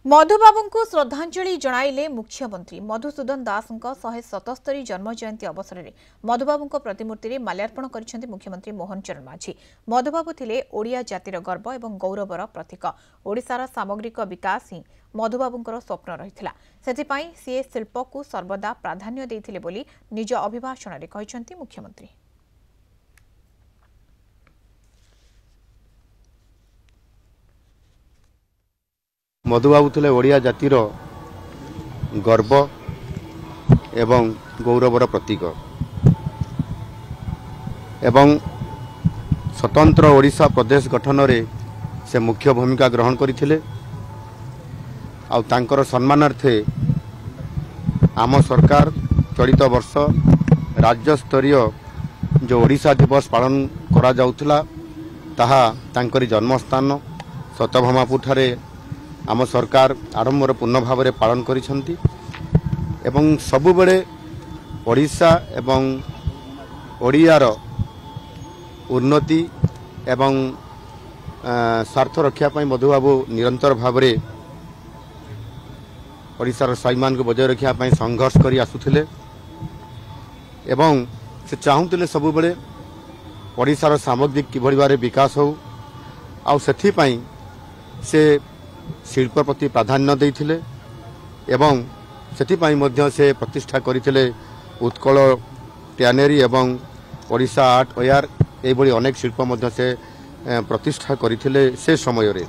मधुबाबू को श्रद्धांजलि जणाइले मुख्यमंत्री मधुसूदन दास 177 जन्म जयंती अवसर में मधुबाबू प्रतिमूर्ति में माल्यार्पण कर मुख्यमंत्री मोहन चरण माझी। मधुबाबू थिले ओडिया जातिर गर्व और गौरवर प्रतीक। ओडिशार सामग्रिक विकास ही मधुबाबूंकर स्वप्न रहिथिला। सेथिपाई सी शिल्प को सर्वदा प्राधान्य देइथिले बोली निज अभिभाषण में कहिसंती मुख्यमंत्री। मधुबाबू थे ओडिया जातिर गर्व एवं गौरवर प्रतीक एवं स्वतंत्र ओडिशा प्रदेश गठन रे से मुख्य भूमिका ग्रहण करथिले। आउ तांकर सम्मानार्थे आम सरकार चलित वर्ष राज्य स्तरीय जो ओडिशा दिवस पालन करा जाउथला ताहा तांकरी जन्मस्थान सतभमापुर ठारे आम सरकार आरंभर पूर्ण भाव में पालन करिसेंती एवं सबुबले ओडिशा एवं ओडियार उन्नति एवं स्वार्थ रक्षा पाई मधुबाबू निरंतर भाव में ओडिशार स्वाभिमान को बजाय रखा पाई संघर्ष करी आसुथिले एवं से चाहूले सबुबले ओडिशार सामग्रिक किभली भारे विकास हो आउ सेथि पाई से शिल्प प्रति प्राधान्य देइथिले एवं सेथिपाई मध्य से प्रतिष्ठा करथिले उत्कल ट्यानेरी एवं ओडिशा आर्ट ओयार एभली अनेक शिल्प मध्य से प्रतिष्ठा करथिले से समय रे।